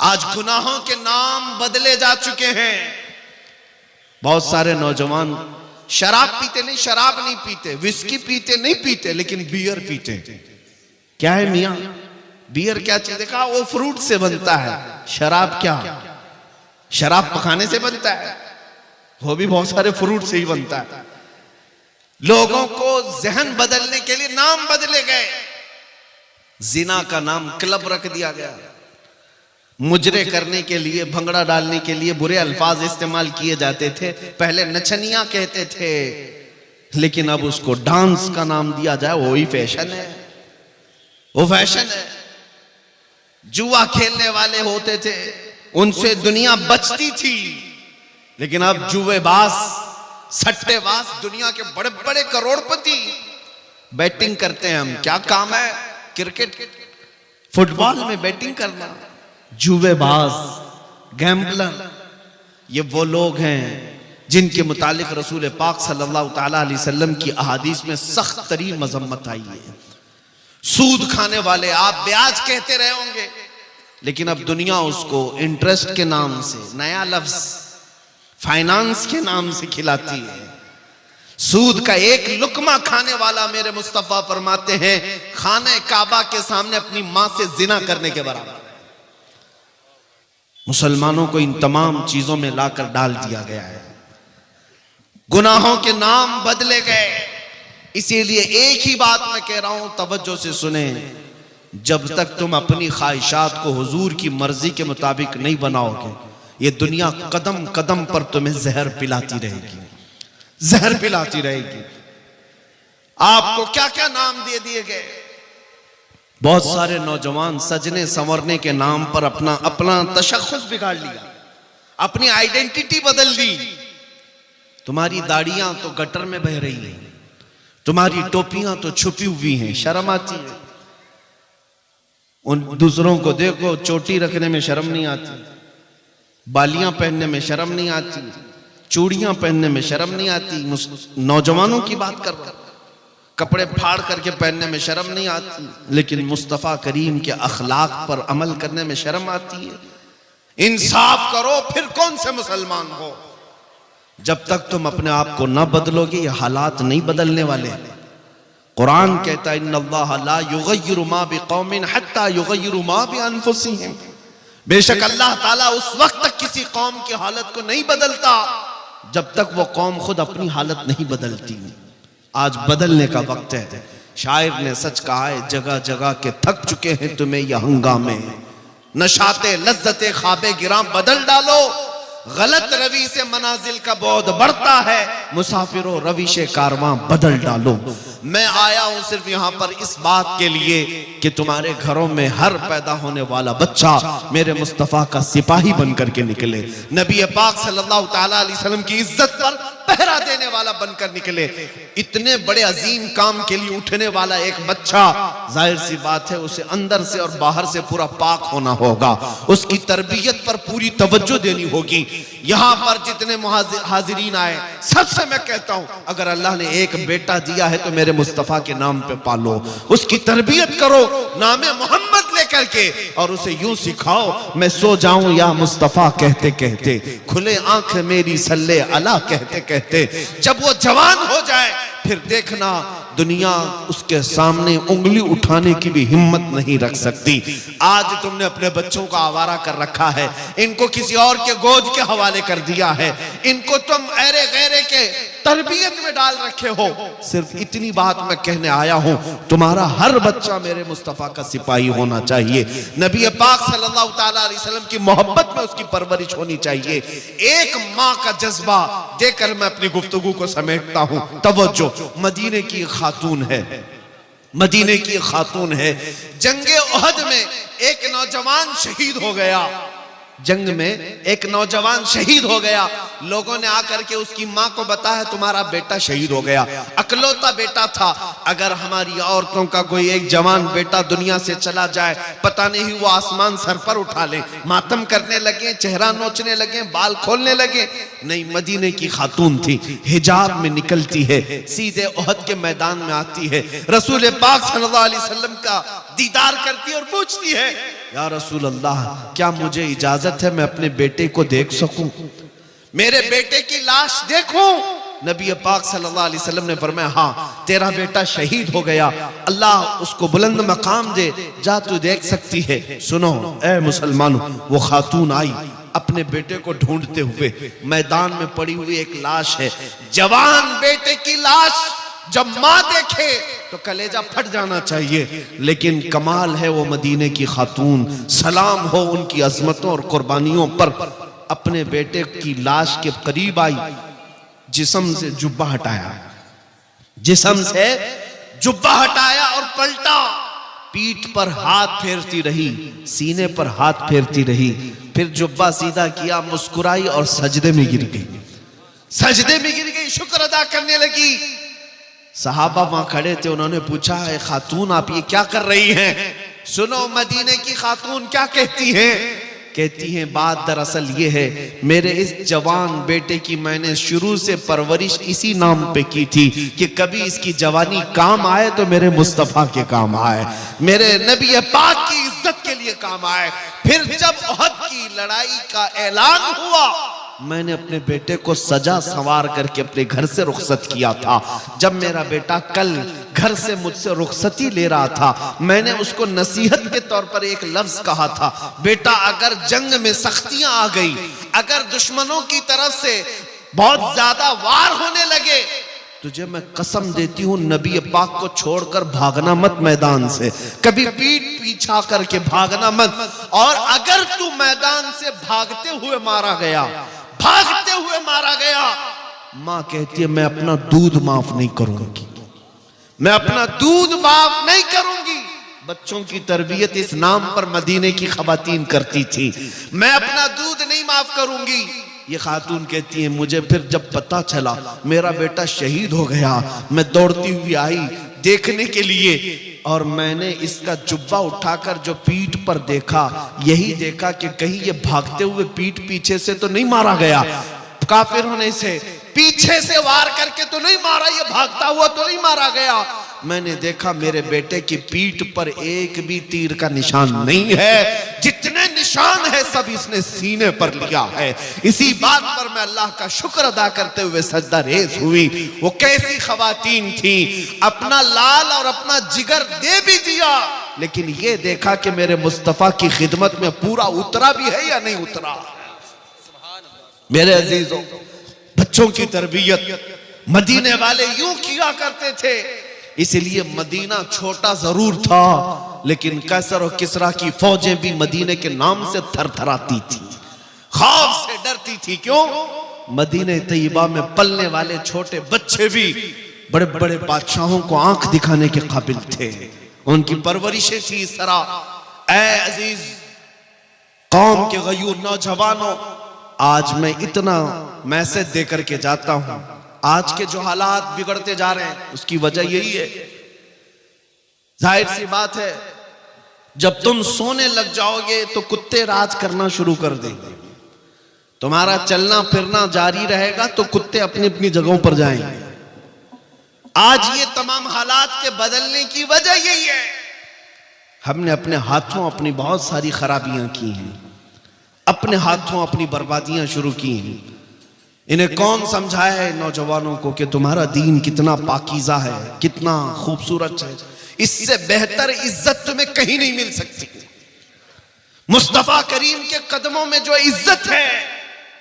आज गुनाहों के नाम बदले जा चुके हैं। बहुत सारे नौजवान शराब पीते नहीं, शराब नहीं पीते, विस्की पीते नहीं पीते, लेकिन बियर पीते। क्या है मियां, बियर क्या चीज? देखा, वो फ्रूट से बनता है। शराब क्या? शराब पकाने से बनता है, वो भी बहुत सारे फ्रूट से ही बनता है। लोगों को जहन बदलने के लिए नाम बदले गए। जिना का नाम क्लब रख दिया गया। मुजरे करने के लिए, भंगड़ा डालने के लिए बुरे अल्फाज इस्तेमाल किए जाते थे। पहले नचनिया कहते थे, लेकिन अब उसको डांस का नाम दिया जाए, वही फैशन है, वो फैशन है। जुआ खेलने वाले होते थे, उनसे दुनिया बचती थी, लेकिन अब जुएबाज, सट्टेबाज, दुनिया के बड़े बड़े करोड़पति बैटिंग करते हैं। हम क्या काम है? क्रिकेट, फुटबॉल में बैटिंग करना। जुएबाज, गैम्बलर, ये वो लोग हैं जिनके मुतालिक रसूल पाक सल्लल्लाहु ताला अलैहि वसल्लम की अहादीस में सख्त तरीन मजम्मत आई है। सूद खाने वाले, आप ब्याज कहते रहे होंगे, लेकिन अब दुनिया उसको इंटरेस्ट के नाम से, नया लफ्ज फाइनेंस के नाम से खिलाती है। सूद का एक लुकमा खाने वाला, मेरे मुस्तफा फरमाते हैं, खाने काबा के सामने अपनी मां से जिना करने के बराबर है। मुसलमानों को इन तमाम चीजों में लाकर डाल दिया गया है। गुनाहों के नाम बदले गए। इसीलिए एक ही बात मैं कह रहा हूं, तवज्जो से सुने, जब तक तुम अपनी ख्वाहिशात को हुजूर की मर्जी के मुताबिक नहीं बनाओगे, ये दुनिया कदम कदम पर तुम्हें जहर पिलाती रहेगी, जहर पिलाती रहेगी। आपको क्या क्या नाम दे दिए गए। बहुत सारे नौजवान सजने संवरने के नाम पर अपना अपना तशख्खुस बिगाड़ लिया, अपनी आइडेंटिटी बदल दी। तुम्हारी दाढ़ियां तो गटर में बह रही हैं, तुम्हारी टोपियां तो छुपी हुई हैं, शर्म आती है। उन दूसरों को देखो, चोटी रखने में शर्म नहीं आती, बालियां पहनने में शर्म नहीं आती, चूड़ियां पहनने में शर्म नहीं आती। नौजवानों की बात कर रहा हूं, कपड़े फाड़ करके पहनने में शर्म नहीं आती, लेकिन मुस्तफा करीम के अखलाक पर अमल करने में शर्म आती है। इंसाफ करो, फिर कौन से मुसलमान हो। जब तक तुम अपने आप को ना बदलोगे, ये हालात नहीं बदलने वाले। कुरान कहता है, इन्नल्लाह ला युगय्यिरु मा बिकौमिन हत्ता युगय्यिरु मा बिअनफुसिहिम। बेशक अल्लाह ताला उस वक्त तक किसी कौम की हालत को नहीं बदलता जब तक वो कौम खुद अपनी हालत नहीं बदलती। आज बदलने का वक्त है। शायर ने सच कहा है, जगह जगह के थक चुके हैं तुम्हें यह हंगामे, नशाते लज्जते ख्वाबे गिरां बदल डालो। गलत रवि से मनाजिल का बहुत बढ़ता है, मुसाफिरों रविशे कारवां बदल डालो। मैं आया हूं सिर्फ यहां पर इस बात के लिए कि तुम्हारे घरों में हर पैदा होने वाला बच्चा मेरे मुस्तफा का सिपाही बनकर के निकले, नबी पाक सल्लल्लाहु ताला अलैहि वसल्लम की इज्जत पर पहरा देने वाला बनकर निकले। इतने बड़े अजीम काम के लिए उठने वाला एक बच्चा, जाहिर सी बात है उसे अंदर से और बाहर से पूरा पाक होना होगा, उसकी तरबियत पर पूरी तवज्जो देनी होगी। यहां पर जितने हाजिरीन आए, सबसे मैं कहता हूं, अगर अल्लाह ने एक बेटा दिया है तो मेरे मुस्तफा के नाम पे पालो, उसकी तरबियत करो नामे मोहम्मद लेकर के, और उसे यूं सिखाओ, मैं सो जाऊं या मुस्तफा कहते कहते, खुले आंख मेरी सल्ले अला कहते कहते। जब वो जवान हो जाए, फिर देखना दुनिया उसके सामने उंगली उठाने की भी हिम्मत नहीं रख सकती। आज तुमने अपने बच्चों को आवारा कर रखा है, इनको किसी और के गोद के हवाले कर दिया है, इनको तुम ऐरे गैरे के तरबियत में डाल रखे हो। सिर्फ इतनी बात मैं कहने आया हूं, तुम्हारा हर बच्चा मेरे मुस्तफा का सिपाही होना चाहिए। नबी पाक सल्लल्लाहु ताला अलैहि वसल्लम की मोहब्बत में उसकी परवरिश होनी चाहिए। एक माँ का जज्बा देकर मैं अपनी गुफ्तगू को समेटता हूं। तवज्जो, मदीने की खातून है, मदीने की खातून है। जंगे उहद में एक नौजवान शहीद हो गया, जंग में एक नौजवान शहीद हो गया। लोगों ने आकर के उसकी मां को बताया, तुम्हारा बेटा शहीद हो गया, अकलौता बेटा था। अगर हमारी औरतों का कोई एक जवान बेटा दुनिया से चला जाए, पता नहीं वो आसमान सर पर उठा ले। मातम करने लगे, चेहरा नोचने लगे, बाल खोलने लगे। नहीं, मदीने की खातून थी, हिजाब में निकलती है, सीधे उहद के मैदान में आती है, रसूल पाक सल्लल्लाहु अलैहि वसल्लम का दीदार करती है और पूछती है, या रसूल अल्लाह, क्या मुझे इजाजत है मैं अपने बेटे को देख सकूं, मेरे बेटे की लाश देखूं? नबी पाक सल्लल्लाहु अलैहि वसल्लम ने फरमाया, हाँ तेरा बेटा शहीद हो गया, अल्लाह उसको बुलंद मकाम दे, जा तू देख सकती है। सुनो ए मुसलमानों, वो खातून आई अपने बेटे को ढूंढते हुए, मैदान में पड़ी हुई एक लाश है, जवान बेटे की लाश जब माँ देखे तो कलेजा फट जाना चाहिए, लेकिन कमाल है वो मदीने की खातून, सलाम हो उनकी अजमतों और कुर्बानियों पर, अपने बेटे की लाश के करीब आई, जिस्म से जुब्बा हटाया, जिस्म से जुब्बा हटाया और पलटा, पीठ पर हाथ फेरती रही, सीने पर हाथ फेरती रही, फिर जुब्बा सीधा किया, मुस्कुराई और सजदे में गिर गई, सजदे में गिर गई, शुक्र अदा करने लगी। सहाबा वहां खड़े थे, उन्होंने पूछा, है खातून आप ये क्या कर रही हैं? सुनो मदीने की खातून क्या कहती हैं, कहती हैं बात दरअसल ये है, मेरे इस जवान बेटे की मैंने शुरू से परवरिश इसी नाम पे की थी कि कभी इसकी जवानी काम आए तो मेरे मुस्तफा के काम आए, मेरे नबी पाक की इज्जत के लिए काम आए। फिर जब ओहद की लड़ाई का ऐलान हुआ, मैंने अपने बेटे को सजा सवार करके अपने घर से रुखसत किया था। जब मेरा बेटा कल घर से मुझसे रुखसती ले रहा था, मैंने उसको नसीहत के तौर पर एक लफ्ज कहा था, बेटा अगर जंग में सख्तियां आ गई, अगर दुश्मनों की तरफ से बहुत ज्यादा वार होने लगे, तुझे मैं कसम देती हूं नबी पाक को छोड़कर भागना मत मैदान से, कभी पीठ पीछा करके भागना मत, और अगर तू मैदान से भागते हुए मारा गया, भागते हुए मारा गया, मां कहती है मैं अपना दूध माफ नहीं करूंगी, मैं अपना दूध माफ नहीं करूंगी। बच्चों की तरबियत इस नाम पर मदीने की खवातीन करती थी, मैं अपना दूध नहीं माफ करूंगी। ये खातून कहती है मुझे फिर जब पता चला मेरा बेटा शहीद हो गया, मैं दौड़ती हुई आई देखने के लिए, और मैंने इसका जुब्बा उठाकर जो पीठ पर देखा, यही देखा कि कहीं ये भागते हुए पीठ पीछे से तो नहीं मारा गया, काफिर होने से पीछे से वार करके तो नहीं मारा, ये भागता हुआ तो नहीं मारा गया। मैंने देखा मेरे बेटे की पीठ पर एक भी तीर का निशान नहीं है, जितने निशान है सब इसने सीने पर लिया है। इसी बात पर मैं अल्लाह का शुक्र अदा करते हुए सजदा रेज़ हुई। वो कैसी खवातीन थी, अपना लाल और अपना जिगर दे भी दिया, लेकिन ये देखा कि मेरे मुस्तफा की खिदमत में पूरा उतरा भी है या नहीं उतरा। मेरे अजीजों, बच्चों की तरबियत मदीने वाले यूं किया करते थे, इसलिए मदीना छोटा जरूर था, लेकिन कैसर और किसरा की फौजें भी मदीने के नाम से थरथराती थी, खौफ से डरती थी। क्यों? मदीने तैयबा में पलने वाले छोटे बच्चे भी बड़े बड़े बादशाहों को आंख दिखाने के काबिल थे, उनकी परवरिशें थी इस तरह। ऐ अजीज कौम के गयूर नौजवानों, आज मैं इतना मैसेज देकर के जाता हूं, आज के जो हालात बिगड़ते जा रहे हैं उसकी वजह यही है। जाहिर सी बात है, जब तुम सोने लग जाओगे तो कुत्ते राज करना शुरू कर देंगे, तुम्हारा चलना फिरना जारी रहेगा तो कुत्ते अपनी अपनी जगहों पर जाएंगे। आज ये तमाम हालात के बदलने की वजह यही है, हमने अपने हाथों अपनी बहुत सारी खराबियां की हैं, अपने हाथों अपनी बर्बादियां शुरू की हैं। इन्हें कौन समझाए है नौजवानों को कि तुम्हारा दीन कितना पाकीज़ा है, कितना खूबसूरत है, इससे बेहतर इज्जत तुम्हें कहीं नहीं मिल सकती। मुस्तफा करीम के कदमों में जो इज्जत है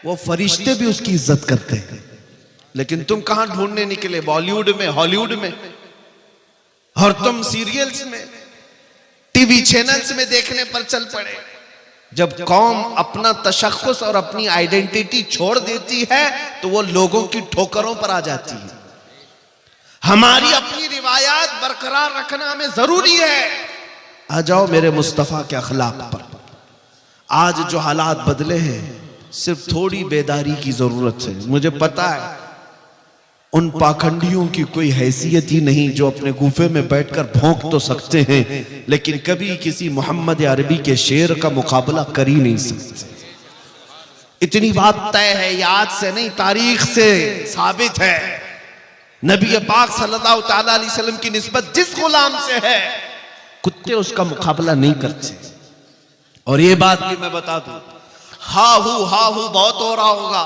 वो फरिश्ते भी उसकी इज्जत करते हैं, लेकिन तुम कहां ढूंढने निकले? बॉलीवुड में, हॉलीवुड में, और तुम सीरियल्स में, टीवी चैनल्स में देखने पर चल पड़े। जब कौम अपना तशख्खुस और अपनी आइडेंटिटी छोड़ देती है तो वो लोगों की ठोकरों पर आ जाती है। हमारी अपनी रिवायात बरकरार रखना हमें जरूरी है। आ जाओ मेरे मुस्तफा के अखलाक पर। आज जो हालात बदले हैं, सिर्फ थोड़ी बेदारी की जरूरत है। मुझे पता है उन पाखंडियों की कोई हैसियत ही नहीं जो अपने गुफे में बैठकर भौंक तो सकते हैं, लेकिन कभी किसी मोहम्मद अरबी के शेर का मुकाबला कर ही नहीं सकते। इतनी बात तय है, याद से नहीं तारीख से साबित है। नबी पाक सल्लल्लाहु ताला अलैहि वसल्लम की निस्बत जिस गुलाम से है, कुत्ते उसका मुकाबला नहीं करते। और ये बात भी मैं बता दूं, हा हू बहुत हो रहा होगा,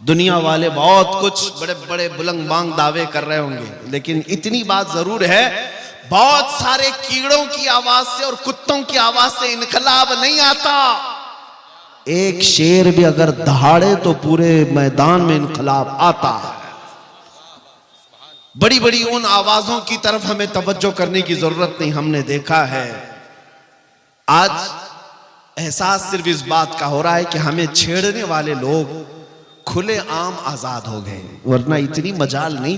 दुनिया वाले बहुत कुछ बड़े बड़े बुलंद बांग दावे कर रहे होंगे, लेकिन इतनी बात जरूर है, बहुत सारे कीड़ों की आवाज से और कुत्तों की आवाज से इनकलाब नहीं आता। एक शेर भी अगर दहाड़े तो पूरे मैदान में इनकलाब आता है। बड़ी बड़ी उन आवाजों की तरफ हमें तवज्जो करने की जरूरत नहीं। हमने देखा है आज एहसास सिर्फ इस बात का हो रहा है कि हमें छेड़ने वाले लोग खुले आम आजाद हो गए, वरना इतनी मजाल नहीं थी।